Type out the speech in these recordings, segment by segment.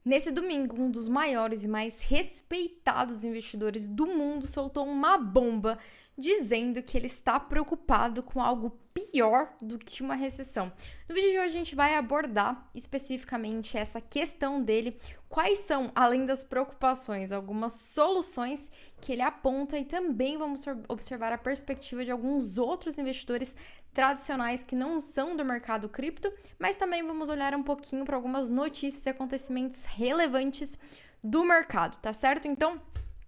Nesse domingo, um dos maiores e mais respeitados investidores do mundo soltou uma bomba dizendo que ele está preocupado com algo pior do que uma recessão. No vídeo de hoje a gente vai abordar especificamente essa questão dele, quais são, além das preocupações, algumas soluções que ele aponta e também vamos observar a perspectiva de alguns outros investidores tradicionais que não são do mercado cripto, mas também vamos olhar um pouquinho para algumas notícias e acontecimentos relevantes do mercado, tá certo? Então,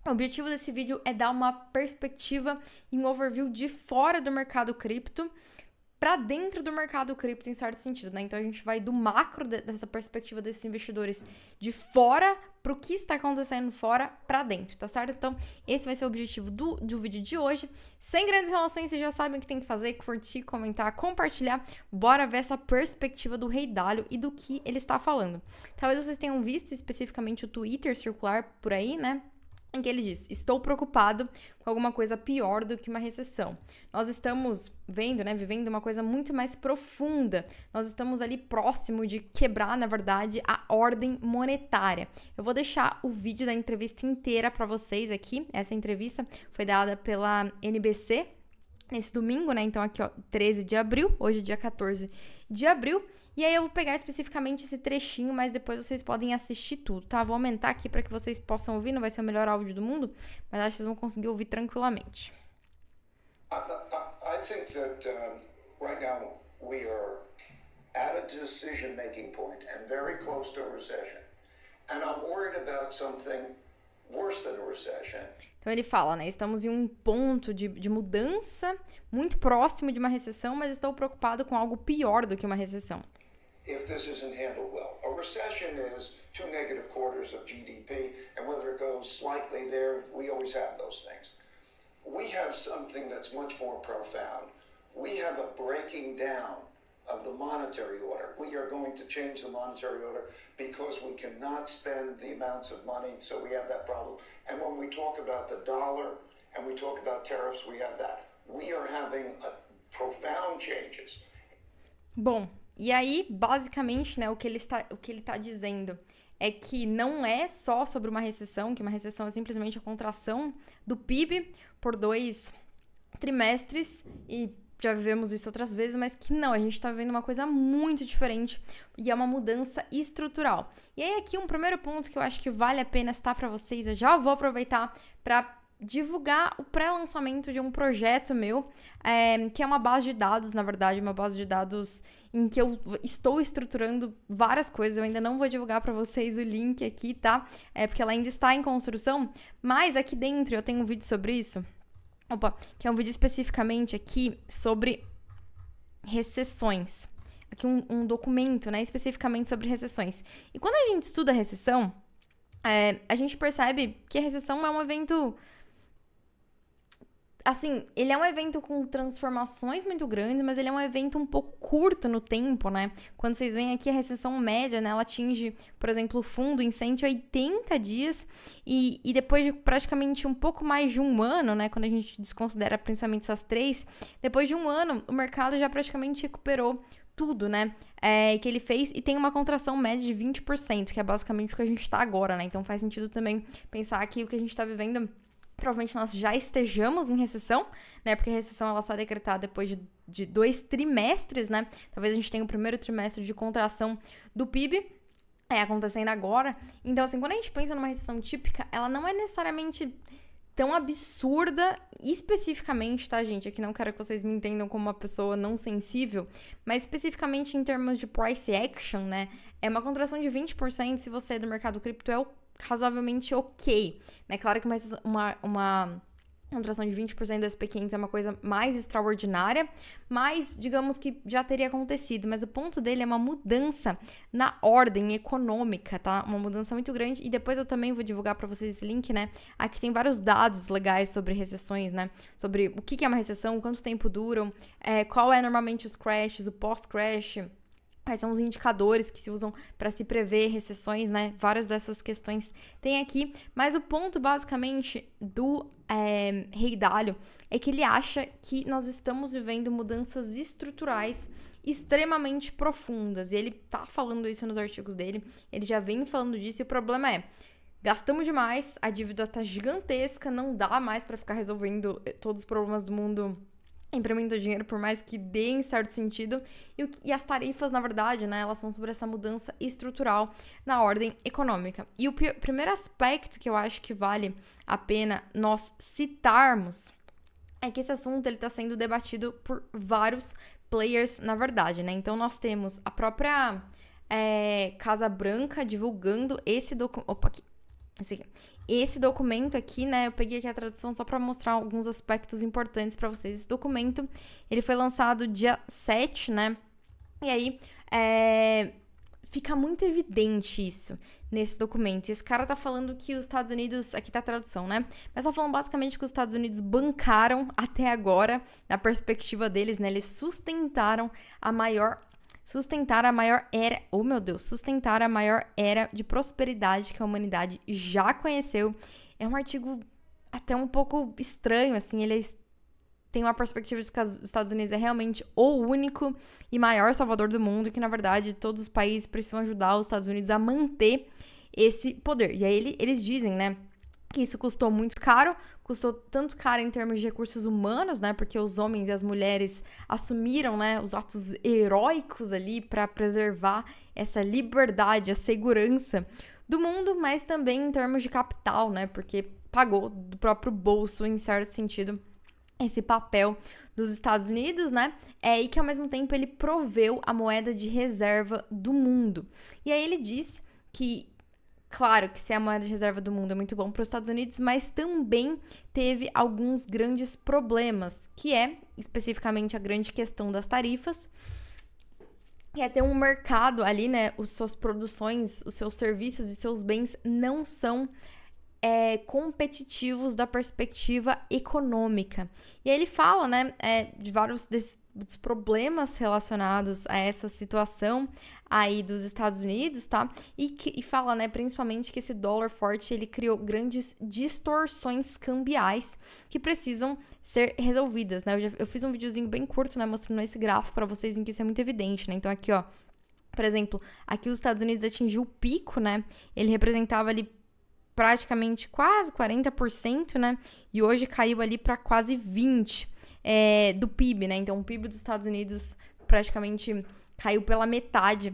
o objetivo desse vídeo é dar uma perspectiva e um overview de fora do mercado cripto para dentro do mercado cripto em certo sentido, né? Então a gente vai do macro dessa perspectiva desses investidores de fora para o que está acontecendo fora para dentro, tá certo? Então esse vai ser o objetivo do vídeo de hoje. Sem grandes relações, vocês já sabem o que tem que fazer, curtir, comentar, compartilhar. Bora ver essa perspectiva do Rei Dalio e do que ele está falando. Talvez vocês tenham visto especificamente o Twitter circular por aí, né? Em que ele diz: estou preocupado com alguma coisa pior do que uma recessão. Nós estamos vivendo uma coisa muito mais profunda. Nós estamos ali próximo de quebrar, na verdade, a ordem monetária. Eu vou deixar o vídeo da entrevista inteira para vocês aqui. Essa entrevista foi dada pela NBC nesse domingo, né? Então aqui, ó, 13 de abril, hoje é dia 14 de abril. E aí eu vou pegar especificamente esse trechinho, mas depois vocês podem assistir tudo, tá? Vou aumentar aqui para que vocês possam ouvir, não vai ser o melhor áudio do mundo, mas acho que vocês vão conseguir ouvir tranquilamente. I think that right now we are at a decision-making point and very close to a recession. And I'm worried about something worse than a recession. Então ele fala, né? Estamos em um ponto de mudança muito próximo de uma recessão, mas estou preocupado com algo pior do que uma recessão. If this isn't handled well. A recession is 2 negative quarters of GDP, and whether it goes slightly there, we always have those things. We have something that's much more profound. We have a breaking down of the monetary order. We are going to change the monetary order because we cannot spend the amounts of money, so we have that problem. And when we talk about the dollar and we talk about tariffs, we have that. We are having profound changes. Bom, e aí, basicamente, né, o que ele está dizendo é que não é só sobre uma recessão, que uma recessão é simplesmente a contração do PIB por 2 trimestres, e já vivemos isso outras vezes, mas que não, a gente está vivendo uma coisa muito diferente e é uma mudança estrutural. E aí aqui um primeiro ponto que eu acho que vale a pena citar para vocês, eu já vou aproveitar para divulgar o pré-lançamento de um projeto meu, que é uma base de dados, na verdade, uma base de dados em que eu estou estruturando várias coisas. Eu ainda não vou divulgar para vocês o link aqui, tá? Porque ela ainda está em construção, mas aqui dentro eu tenho um vídeo sobre isso. Que é um vídeo especificamente aqui sobre recessões. Aqui um documento, né, especificamente sobre recessões. E quando a gente estuda a recessão, a gente percebe que a recessão é um evento... Assim, ele é um evento com transformações muito grandes, mas ele é um evento um pouco curto no tempo, né? Quando vocês veem aqui a recessão média, né? Ela atinge, por exemplo, o fundo em 180 dias e depois de praticamente um pouco mais de um ano, né? Quando a gente desconsidera principalmente essas 3, depois de um ano, o mercado já praticamente recuperou tudo, né? Que ele fez e tem uma contração média de 20%, que é basicamente o que a gente tá agora, né? Então faz sentido também pensar que o que a gente tá vivendo... Provavelmente nós já estejamos em recessão, né? Porque a recessão ela só é decretada depois de 2 trimestres, né? Talvez a gente tenha o primeiro trimestre de contração do PIB acontecendo agora. Então, assim, quando a gente pensa numa recessão típica, ela não é necessariamente tão absurda especificamente, tá, gente? Aqui não quero que vocês me entendam como uma pessoa não sensível, mas especificamente em termos de price action, né? É uma contração de 20% se você é do mercado cripto, é o razoavelmente ok, né? Claro que uma contração de 20% do SP500 é uma coisa mais extraordinária, mas digamos que já teria acontecido, mas o ponto dele é uma mudança na ordem econômica, tá? Uma mudança muito grande, e depois eu também vou divulgar para vocês esse link, né? Aqui tem vários dados legais sobre recessões, né? Sobre o que é uma recessão, quanto tempo duram, qual é normalmente os crashes, o pós-crash, quais são os indicadores que se usam para se prever recessões, né? Várias dessas questões tem aqui. Mas o ponto, basicamente, do Rei Dalio é que ele acha que nós estamos vivendo mudanças estruturais extremamente profundas. E ele tá falando isso nos artigos dele, ele já vem falando disso, e o problema é, gastamos demais, a dívida tá gigantesca, não dá mais pra ficar resolvendo todos os problemas do mundo imprimindo dinheiro, por mais que dê em certo sentido, e as tarifas, na verdade, né, elas são sobre essa mudança estrutural na ordem econômica. E o primeiro aspecto que eu acho que vale a pena nós citarmos é que esse assunto ele está sendo debatido por vários players, na verdade, né? Então, nós temos a própria Casa Branca divulgando esse documento. Opa, aqui. Esse documento aqui, né, eu peguei aqui a tradução só para mostrar alguns aspectos importantes para vocês. Esse documento, ele foi lançado dia 7, né, e aí fica muito evidente isso nesse documento. Esse cara tá falando que os Estados Unidos, aqui tá a tradução, né, mas tá falando basicamente que os Estados Unidos bancaram até agora, na perspectiva deles, né, eles sustentaram a maior era de prosperidade que a humanidade já conheceu. É um artigo até um pouco estranho, assim, ele tem uma perspectiva de que os Estados Unidos é realmente o único e maior salvador do mundo, e que, na verdade, todos os países precisam ajudar os Estados Unidos a manter esse poder. E aí eles dizem, né, que isso custou muito caro, custou tanto caro em termos de recursos humanos, né, porque os homens e as mulheres assumiram, né, os atos heróicos ali para preservar essa liberdade, a segurança do mundo, mas também em termos de capital, né, porque pagou do próprio bolso, em certo sentido, esse papel dos Estados Unidos, né, e que ao mesmo tempo ele proveu a moeda de reserva do mundo. E aí ele diz que claro que ser a moeda de reserva do mundo é muito bom para os Estados Unidos, mas também teve alguns grandes problemas, que é, especificamente, a grande questão das tarifas, que é ter um mercado ali, né, as suas produções, os seus serviços e seus bens não são competitivos da perspectiva econômica. E aí ele fala, né, de vários dos problemas relacionados a essa situação aí dos Estados Unidos, tá? E fala, né, principalmente que esse dólar forte, ele criou grandes distorções cambiais que precisam ser resolvidas, né? Eu fiz um videozinho bem curto, né, mostrando esse gráfico para vocês em que isso é muito evidente, né? Então aqui, ó, por exemplo, aqui os Estados Unidos atingiu o pico, né? Ele representava ali praticamente quase 40%, né? E hoje caiu ali para quase 20% do PIB, né? Então, o PIB dos Estados Unidos praticamente caiu pela metade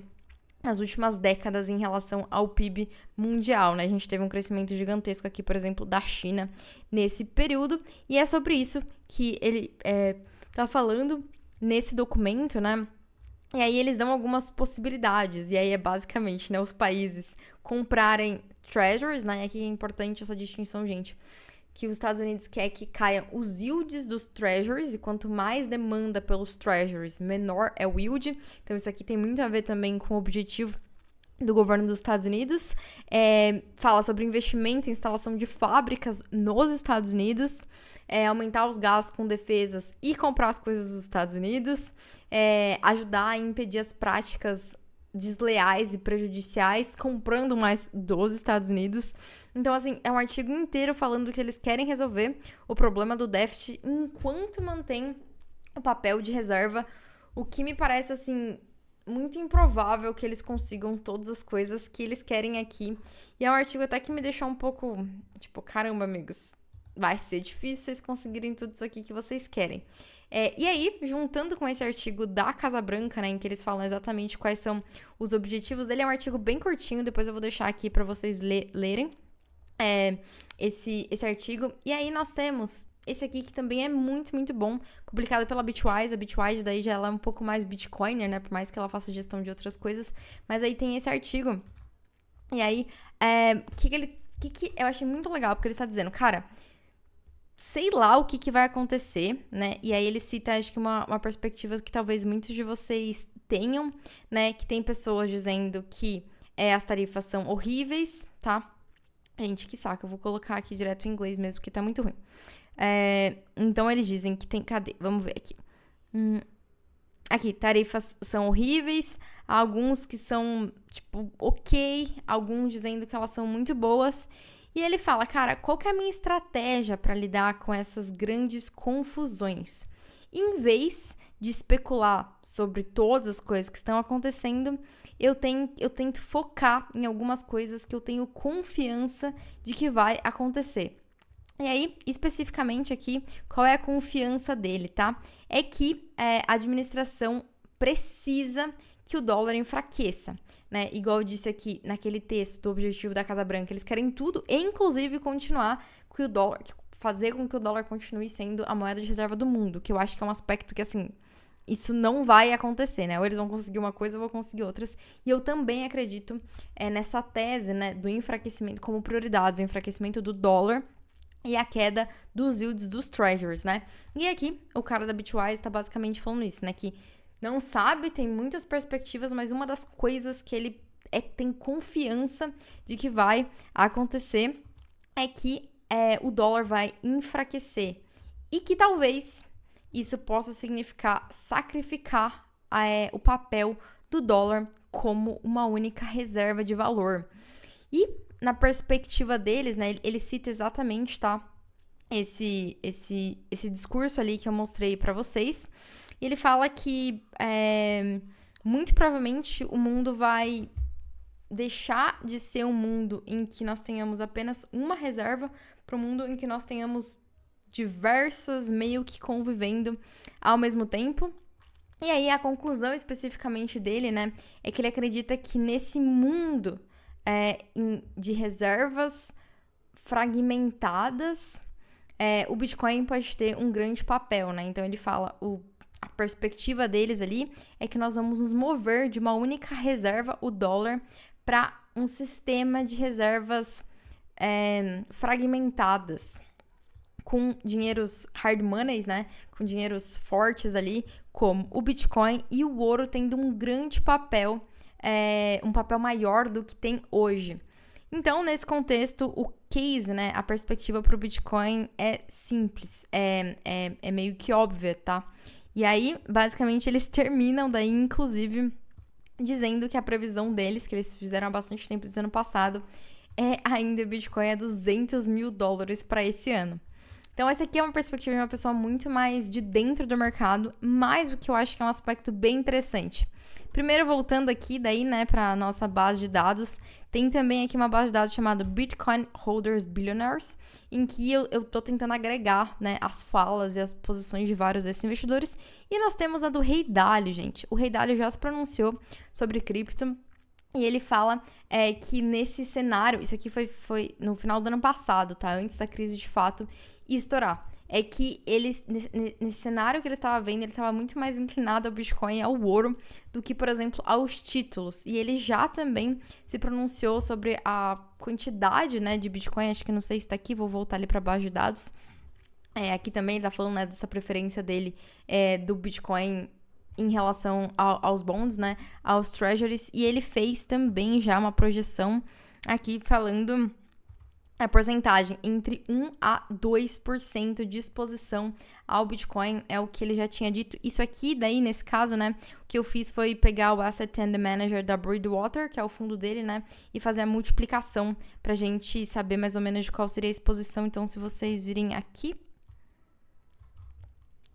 nas últimas décadas em relação ao PIB mundial, né? A gente teve um crescimento gigantesco aqui, por exemplo, da China nesse período. E é sobre isso que ele tá falando nesse documento, né? E aí eles dão algumas possibilidades. E aí é basicamente, né, os países comprarem treasuries, né? Aqui é importante essa distinção, gente, que os Estados Unidos quer que caiam os yields dos treasuries, e quanto mais demanda pelos treasuries, menor é o yield. Então isso aqui tem muito a ver também com o objetivo do governo dos Estados Unidos. Fala sobre investimento em instalação de fábricas nos Estados Unidos, aumentar os gastos com defesas e comprar as coisas dos Estados Unidos, ajudar a impedir as práticas desleais e prejudiciais, comprando mais dos Estados Unidos. Então, assim, é um artigo inteiro falando que eles querem resolver o problema do déficit enquanto mantém o papel de reserva, o que me parece, assim, muito improvável que eles consigam todas as coisas que eles querem aqui. E é um artigo até que me deixou um pouco, tipo, caramba, amigos, vai ser difícil vocês conseguirem tudo isso aqui que vocês querem. E aí, juntando com esse artigo da Casa Branca, né, em que eles falam exatamente quais são os objetivos dele, é um artigo bem curtinho, depois eu vou deixar aqui para vocês lerem esse artigo. E aí nós temos esse aqui que também é muito, muito bom, publicado pela Bitwise. A Bitwise daí já ela é um pouco mais bitcoiner, né, por mais que ela faça gestão de outras coisas, mas aí tem esse artigo. E aí, que eu achei muito legal, porque ele está dizendo, cara, sei lá o que vai acontecer, né? E aí ele cita, acho que uma perspectiva que talvez muitos de vocês tenham, né? Que tem pessoas dizendo que as tarifas são horríveis, tá? Gente, que saco, eu vou colocar aqui direto em inglês mesmo, porque tá muito ruim. Então eles dizem que tem... Cadê? Vamos ver aqui. Aqui, tarifas são horríveis, alguns que são, tipo, ok, alguns dizendo que elas são muito boas. E ele fala, cara, qual que é a minha estratégia para lidar com essas grandes confusões? em vez de especular sobre todas as coisas que estão acontecendo, eu tento focar em algumas coisas que eu tenho confiança de que vai acontecer. E aí, especificamente aqui, qual é a confiança dele, tá? É que a administração precisa que o dólar enfraqueça, né? Igual eu disse aqui naquele texto do objetivo da Casa Branca, eles querem tudo, inclusive continuar com o dólar, fazer com que o dólar continue sendo a moeda de reserva do mundo, que eu acho que é um aspecto que, assim, isso não vai acontecer, né? Ou eles vão conseguir uma coisa ou vão conseguir outras. E eu também acredito nessa tese, né, do enfraquecimento como prioridades, o enfraquecimento do dólar e a queda dos yields dos treasuries, né? E aqui, o cara da Bitwise tá basicamente falando isso, né? Que não sabe, tem muitas perspectivas, mas uma das coisas que ele tem confiança de que vai acontecer é que o dólar vai enfraquecer. E que talvez isso possa significar sacrificar o papel do dólar como uma única reserva de valor. E na perspectiva deles, né, ele cita exatamente, tá, esse discurso ali que eu mostrei para vocês. E ele fala que muito provavelmente o mundo vai deixar de ser um mundo em que nós tenhamos apenas uma reserva para um mundo em que nós tenhamos diversas meio que convivendo ao mesmo tempo. E aí a conclusão especificamente dele, né, é que ele acredita que nesse mundo de reservas fragmentadas, o Bitcoin pode ter um grande papel, né? Então ele fala, a perspectiva deles ali é que nós vamos nos mover de uma única reserva, o dólar, para um sistema de reservas fragmentadas, com dinheiros hard monies, né? Com dinheiros fortes ali, como o Bitcoin e o ouro tendo um grande papel, um papel maior do que tem hoje. Então, nesse contexto, o case, né? A perspectiva para o Bitcoin é simples, é meio que óbvia, tá? E aí, basicamente, eles terminam daí, inclusive, dizendo que a previsão deles, que eles fizeram há bastante tempo esse ano passado, ainda o Bitcoin é $200 mil para esse ano. Então, essa aqui é uma perspectiva de uma pessoa muito mais de dentro do mercado, mas o que eu acho que é um aspecto bem interessante. Primeiro, voltando aqui, daí, né, para a nossa base de dados, tem também aqui uma base de dados chamada Bitcoin Holders Billionaires, em que eu tô tentando agregar, né, as falas e as posições de vários desses investidores. E nós temos a do Rei Dalio, gente. O Rei Dalio já se pronunciou sobre cripto. E ele fala que nesse cenário, isso aqui foi no final do ano passado, tá? Antes da crise de fato estourar. É que ele, nesse cenário que ele estava vendo, ele estava muito mais inclinado ao Bitcoin e ao ouro do que, por exemplo, aos títulos. E ele já também se pronunciou sobre a quantidade, né, de Bitcoin. Acho que não sei se está aqui, vou voltar ali para a base de dados. Aqui também ele está falando, né, dessa preferência dele do Bitcoin em relação aos bonds, né, aos treasuries, e ele fez também já uma projeção aqui falando a porcentagem entre 1 a 2% de exposição ao Bitcoin, é o que ele já tinha dito. Isso aqui, daí, nesse caso, né, o que eu fiz foi pegar o Asset Under Manager da Bridgewater, que é o fundo dele, né, e fazer a multiplicação pra gente saber mais ou menos de qual seria a exposição. Então, se vocês virem aqui,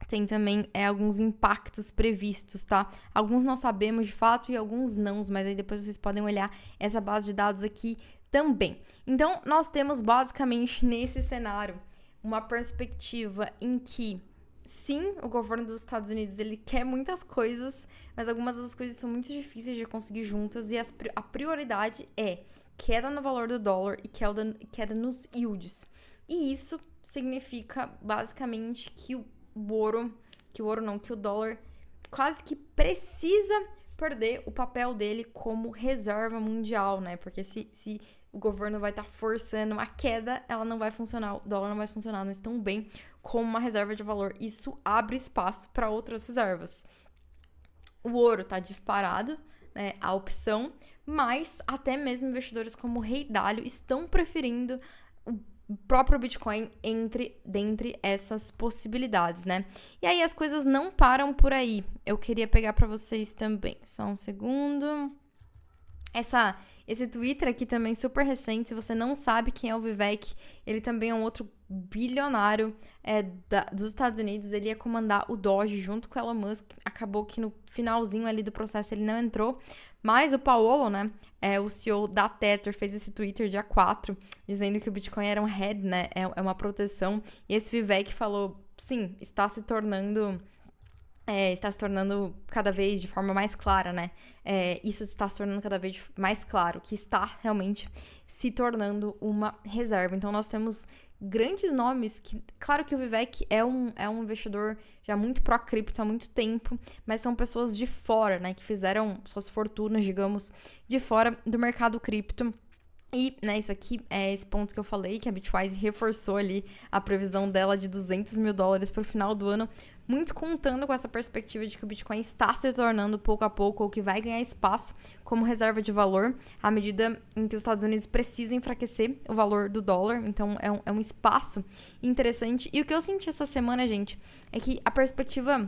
tem também alguns impactos previstos, tá? Alguns nós sabemos de fato e alguns não, mas aí depois vocês podem olhar essa base de dados aqui também. Então, nós temos basicamente nesse cenário uma perspectiva em que, sim, o governo dos Estados Unidos ele quer muitas coisas, mas algumas das coisas são muito difíceis de conseguir juntas e a prioridade é queda no valor do dólar e queda nos yields. E isso significa basicamente que o dólar quase que precisa perder o papel dele como reserva mundial, né? Porque se o governo vai estar forçando uma queda, ela não vai funcionar, o dólar não vai funcionar tão bem como uma reserva de valor. Isso abre espaço para outras reservas. O ouro está disparado, né, a opção, mas até mesmo investidores como o Rei Dalio estão preferindo o próprio Bitcoin dentre essas possibilidades, né? E aí as coisas não param por aí. Eu queria pegar para vocês também. Só um segundo. Esse Twitter aqui também super recente. Se você não sabe quem é o Vivek, ele também é um outro bilionário dos Estados Unidos, ele ia comandar o Doge junto com o Elon Musk. Acabou que no finalzinho ali do processo ele não entrou, mas o Paolo, né, o CEO da Tether, fez esse Twitter dia 4, dizendo que o Bitcoin era um head, né, é uma proteção, e esse Vivek falou, sim, está se tornando cada vez de forma mais clara, né? Isso está se tornando cada vez mais claro, que está realmente se tornando uma reserva. Então, nós temos grandes nomes que... Claro que o Vivek é um investidor já muito pró-cripto há muito tempo, mas são pessoas de fora, né? Que fizeram suas fortunas, digamos, de fora do mercado cripto. E, né, isso aqui é esse ponto que eu falei, que a Bitwise reforçou ali a previsão dela de $200 mil para o final do ano, muito contando com essa perspectiva de que o Bitcoin está se tornando pouco a pouco, ou que vai ganhar espaço como reserva de valor, à medida em que os Estados Unidos precisam enfraquecer o valor do dólar. Então, é um espaço interessante. E o que eu senti essa semana, gente, é que a perspectiva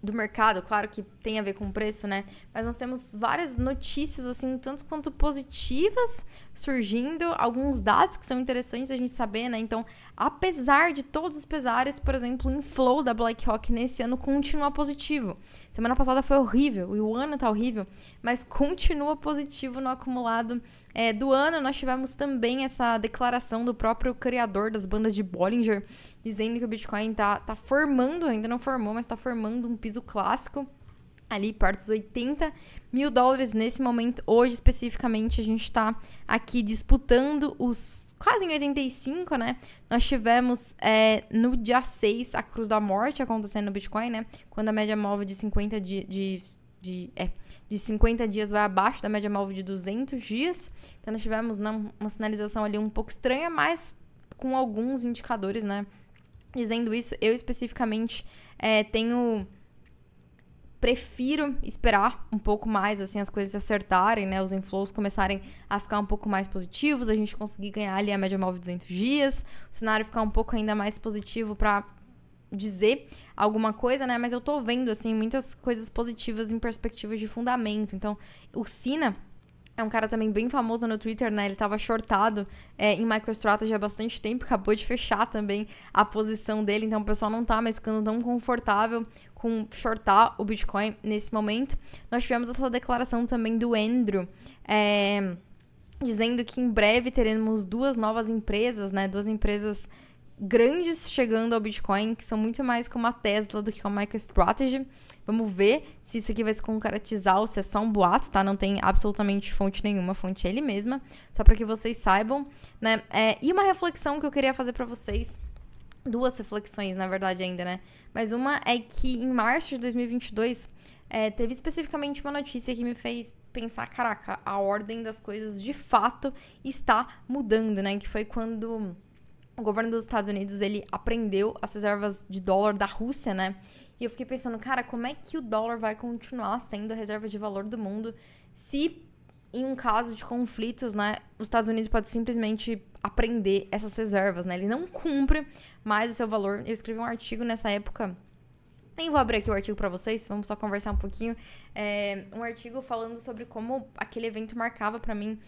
do mercado, claro que tem a ver com o preço, né? Mas nós temos várias notícias, assim, tanto quanto positivas surgindo, alguns dados que são interessantes a gente saber, né? Então, apesar de todos os pesares, por exemplo, o inflow da BlackRock nesse ano continua positivo. Semana passada foi horrível, e o ano tá horrível, mas continua positivo no acumulado do ano. Nós tivemos também essa declaração do próprio criador das bandas de Bollinger, dizendo que o Bitcoin tá formando, ainda não formou, mas tá formando um piso clássico ali perto dos $80 mil nesse momento. Hoje, especificamente, a gente tá aqui disputando os quase em 85, né? Nós tivemos no dia 6 a Cruz da Morte acontecendo no Bitcoin, né? Quando a média móvel de 50 de 50 dias vai abaixo da média móvel de 200 dias. Então, nós tivemos uma sinalização ali um pouco estranha, mas com alguns indicadores, né? Dizendo isso, eu especificamente prefiro esperar um pouco mais, assim, as coisas se acertarem, né? Os inflows começarem a ficar um pouco mais positivos, a gente conseguir ganhar ali a média móvel de 200 dias, o cenário ficar um pouco ainda mais positivo para dizer alguma coisa, né? Mas eu tô vendo, assim, muitas coisas positivas em perspectivas de fundamento. Então, o Sina é um cara também bem famoso no Twitter, né? Ele tava shortado em MicroStrategy há bastante tempo, acabou de fechar também a posição dele, então o pessoal não tá mais ficando tão confortável com shortar o Bitcoin nesse momento. Nós tivemos essa declaração também do Andrew, dizendo que em breve teremos duas novas empresas, né? Duas empresas grandes chegando ao Bitcoin, que são muito mais como a Tesla do que como a MicroStrategy. Vamos ver se isso aqui vai se concretizar ou se é só um boato, tá? Não tem absolutamente fonte nenhuma, a fonte é ele mesma, só para que vocês saibam, né? E uma reflexão que eu queria fazer para vocês, duas reflexões, na verdade, ainda, né? Mas uma é que em março de 2022, teve especificamente uma notícia que me fez pensar, caraca, a ordem das coisas de fato está mudando, né? Que foi quando o governo dos Estados Unidos, ele apreendeu as reservas de dólar da Rússia, né? E eu fiquei pensando, cara, como é que o dólar vai continuar sendo a reserva de valor do mundo se, em um caso de conflitos, né, os Estados Unidos pode simplesmente apreender essas reservas, né? Ele não cumpre mais o seu valor. Eu escrevi um artigo nessa época, nem vou abrir aqui o artigo pra vocês, vamos só conversar um pouquinho. Um artigo falando sobre como aquele evento marcava pra mim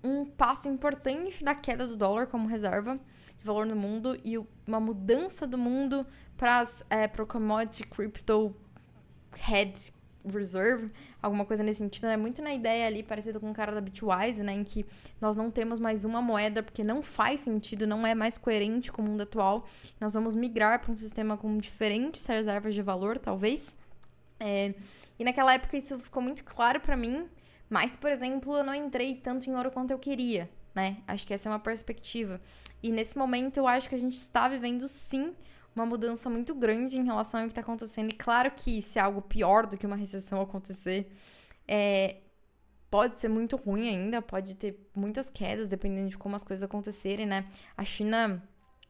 um passo importante da queda do dólar como reserva de valor no mundo e uma mudança do mundo para o commodity crypto head reserve, alguma coisa nesse sentido, né? Muito na ideia ali, parecido com o cara da Bitwise, né? Em que nós não temos mais uma moeda porque não faz sentido, não é mais coerente com o mundo atual. Nós vamos migrar para um sistema com diferentes reservas de valor, talvez. E naquela época isso ficou muito claro para mim. Mas, por exemplo, eu não entrei tanto em ouro quanto eu queria, né? Acho que essa é uma perspectiva. E nesse momento eu acho que a gente está vivendo, sim, uma mudança muito grande em relação ao que está acontecendo. E claro que se é algo pior do que uma recessão acontecer, pode ser muito ruim ainda, pode ter muitas quedas, dependendo de como as coisas acontecerem, né? A China...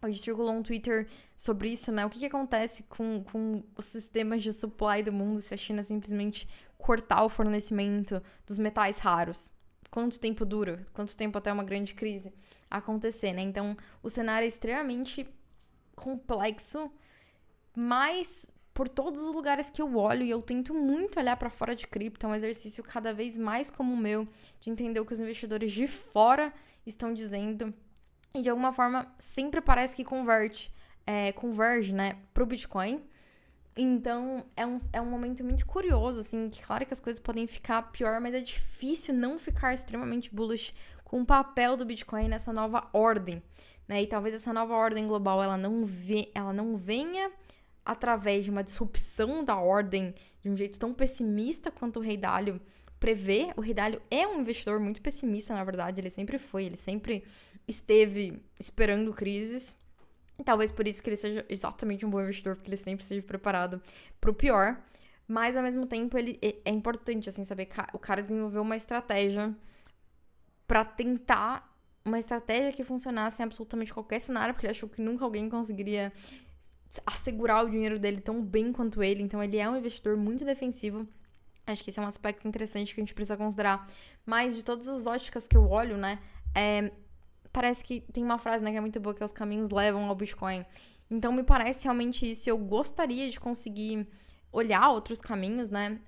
Hoje circulou um Twitter sobre isso, né? O que acontece com os sistemas de supply do mundo se a China simplesmente cortar o fornecimento dos metais raros? Quanto tempo dura? Quanto tempo até uma grande crise acontecer, né? Então, o cenário é extremamente complexo, mas por todos os lugares que eu olho, e eu tento muito olhar para fora de cripto, é um exercício cada vez mais como o meu, de entender o que os investidores de fora estão dizendo. e de alguma forma sempre parece que converge, né, pro Bitcoin. Então, é um momento muito curioso, assim, que claro que as coisas podem ficar pior, mas é difícil não ficar extremamente bullish com o papel do Bitcoin nessa nova ordem, né? E talvez essa nova ordem global, ela não venha através de uma disrupção da ordem de um jeito tão pessimista quanto o Rei Dalio prevê. O Rei Dalio é um investidor muito pessimista, na verdade, ele sempre esteve esperando crises. Talvez por isso que ele seja exatamente um bom investidor, porque ele sempre esteja preparado pro pior. Mas, ao mesmo tempo, ele é importante, assim, saber que o cara desenvolveu uma estratégia pra tentar uma estratégia que funcionasse em absolutamente qualquer cenário, porque ele achou que nunca alguém conseguiria assegurar o dinheiro dele tão bem quanto ele. Então, ele é um investidor muito defensivo. Acho que esse é um aspecto interessante que a gente precisa considerar. Mas, de todas as óticas que eu olho, né, parece que tem uma frase, né, que é muito boa, que é os caminhos levam ao Bitcoin. Então, me parece realmente isso. Eu gostaria de conseguir olhar outros caminhos, né?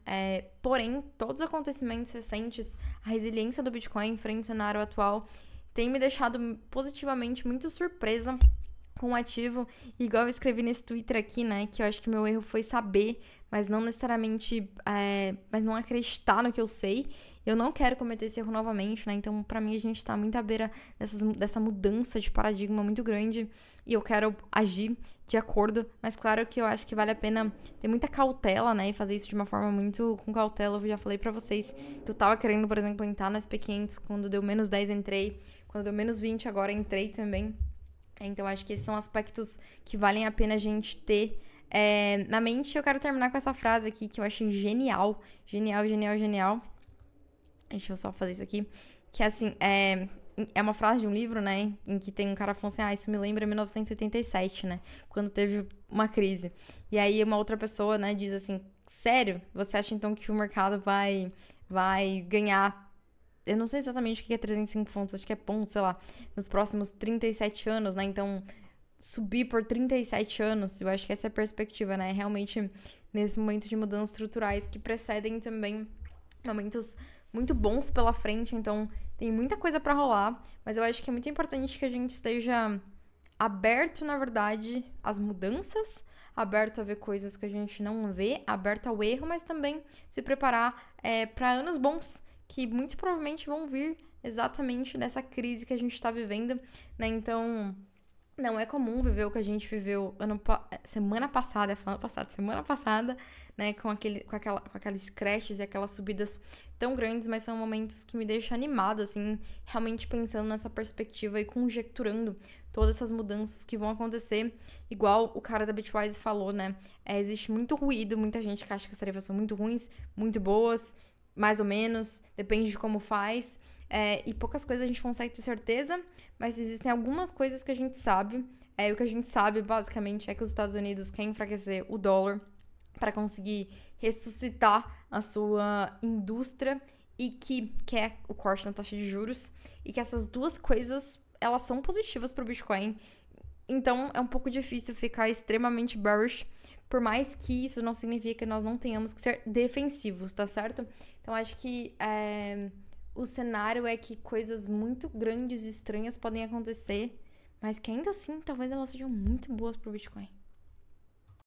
Porém, todos os acontecimentos recentes, a resiliência do Bitcoin frente ao cenário atual, tem me deixado positivamente muito surpresa com o ativo. Igual eu escrevi nesse Twitter aqui, né? Que eu acho que meu erro foi saber, mas não necessariamente... mas não acreditar no que eu sei. Eu não quero cometer esse erro novamente, né? Então, pra mim, a gente tá muito à beira dessa mudança de paradigma muito grande e eu quero agir de acordo, mas claro que eu acho que vale a pena ter muita cautela, né? E fazer isso de uma forma muito com cautela. Eu já falei pra vocês que eu tava querendo, por exemplo, entrar no SP500, quando deu menos 10 entrei, quando deu menos 20 agora entrei também. Então, acho que esses são aspectos que valem a pena a gente ter na mente. Eu quero terminar com essa frase aqui que eu achei genial. Genial, genial, genial. Deixa eu só fazer isso aqui. Que assim, é uma frase de um livro, né? Em que tem um cara falando assim, isso me lembra 1987, né? Quando teve uma crise. E aí uma outra pessoa, né, diz assim, sério? Você acha então que o mercado vai ganhar... Eu não sei exatamente o que é 305 pontos, acho que é ponto, sei lá, nos próximos 37 anos, né? Então, subir por 37 anos, eu acho que essa é a perspectiva, né? Realmente, nesse momento de mudanças estruturais que precedem também momentos muito bons pela frente, então tem muita coisa pra rolar, mas eu acho que é muito importante que a gente esteja aberto, na verdade, às mudanças, aberto a ver coisas que a gente não vê, aberto ao erro, mas também se preparar para anos bons, que muito provavelmente vão vir exatamente nessa crise que a gente tá vivendo, né? Então, não é comum viver o que a gente viveu semana passada, né? Com aqueles crashes e aquelas subidas tão grandes, mas são momentos que me deixam animada, assim, realmente pensando nessa perspectiva e conjecturando todas essas mudanças que vão acontecer. Igual o cara da Bitwise falou, né? Existe muito ruído, muita gente que acha que as tarefas são muito ruins, muito boas, mais ou menos, depende de como faz. E poucas coisas a gente consegue ter certeza, mas existem algumas coisas que a gente sabe. O que a gente sabe, basicamente, é que os Estados Unidos querem enfraquecer o dólar para conseguir ressuscitar a sua indústria e que quer o corte na taxa de juros. E que essas duas coisas, elas são positivas para o Bitcoin. Então, é um pouco difícil ficar extremamente bearish, por mais que isso não signifique que nós não tenhamos que ser defensivos, tá certo? Então, acho que... o cenário é que coisas muito grandes e estranhas podem acontecer, mas que ainda assim talvez elas sejam muito boas pro Bitcoin.